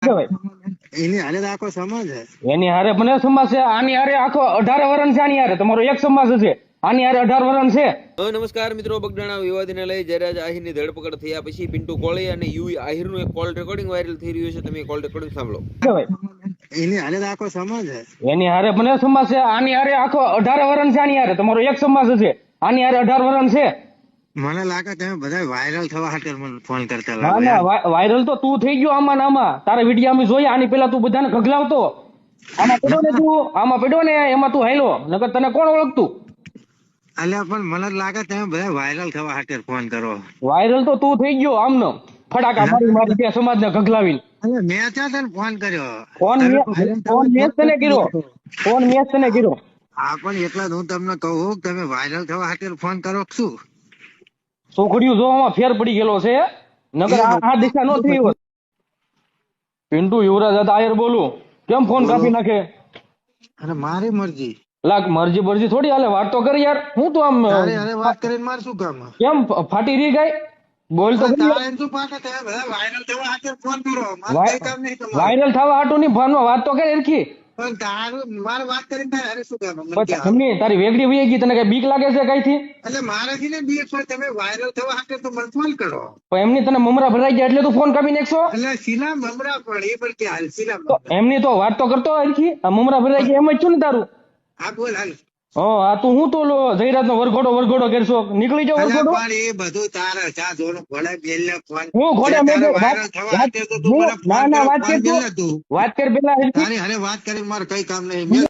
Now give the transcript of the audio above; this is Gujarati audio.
કહેવાય? એની હારે તો આખો સમાજ છે. એની હારે મને સમાજ છે, આની હારે આખો 18 વર્ષ છે, આની હારે તમારો એક સમાજ છે, આની હારે 18 વર્ષ છે. હવે નમસ્કાર મિત્રો, બગડાણા વિવાદને લઈ જયરાજ આહિરની ધરપકડ થયા પછી પિન્ટુ કોળી અને યુ આહિરનું એક કોલ રેકોર્ડિંગ વાયરલ થઈ રહ્યું છે. તમે કોલ રેકોર્ડિંગ સાંભળો. કહેવાય? એની હારે તો આખો સમાજ છે. એની હારે મને સમાજ છે, આની હારે આખો 18 વર્ષ છે, આની હારે તમારો એક સમાજ છે, આની હારે 18 વર્ષ છે. મને લાગે તમે બધા વાયરલ થવા હાટર મને ફોન કરતા ના લાગો ના, વાયરલ તો તું થઈ ગયો આમાં ને આમાં. તારા વિડીયો અમે જોયા, આની પેલા તું બધાને ખગલાવતો. આમાં પડ્યો ને તું, આમાં પડ્યો ને એમાં તું હાલ્યો, નકર તને કોણ ઓળખતું? અલ્યા પણ મને લાગે તમે બધા વાયરલ થવા હાટર ફોન કરો. વાયરલ તો તું થઈ ગયો આમનો ફટાકા મારી મારી બે સમાજને ખગલાવીને. અલ્યા મેં ત્યાં તને ફોન કર્યો. ફોન મેં તને કર્યો, ફોન મેં તને કર્યો. હા પણ એટલા જ હું તમને કહું કે તમે વાયરલ થવા હાટર ફોન કરો કે શું? છોકરીઓ જોવામાં ફેર પડી ગયેલો છે, નકર આ દિશા નો થઈ હોત. પિન્ટુ યુવરાજ હતા આયર બોલું. કેમ ફોન કાપી નાખે? અરે મારી મરજી. લાગ મરજી મરજી થોડી હાલે, વાત તો કરી યાર. હું તો આમ અરે અરે વાત કરીને માર શું કામ? કેમ ફાટી રહી ગઈ? બોલ તો ખરી. તારે એમ શું પાકે તમે બધા વાયરલ થવા હાટર ફોન કરો. મારે કઈ કામ નહીં તમારું. વાયરલ થવા હાટું ની ફોનમાં વાત તો કરે એરખી. પણ તારું મારે વાત કરીને તારે અરે શું કામ? મને પછી ક્યાં? ખમી તારી વેગડી વહી ગઈ, તને કઈ બીક લાગે છે કઈ થી? એટલે મારાથી ને બી પણ તમે વાયરલ થવા હાટર તો મને ફોન કરો. પણ એમની તને મમરા ભરાઈ ગયા એટલે તું ફોન કાપી નાખશો? એટલે સીના મમરા પણ એ પણ કે હાલ સીના તો એમની તો વાત તો કરતો એરખી. આ મમરા ભરાઈ ગયા એમ જ છું ને તારું? હા બોલ હાલ. હા તું હું તો જયરાજ નો વરઘોડો કરશો, નીકળી જાવ અલ્યા વરઘોડો. પણ એ બધું તારે ચા જોડો ઘોડે બેલને ફોન. હું ઘોડે તારે મેં વાયરલ થવા હાટર તો તું મને ના ફોન ના કરો, વાત ફોન કર બેલને તું. વાત કર પેલા એરખી. તારી હારે વાત કરીને મારે કઈ કામ નહીં. મેં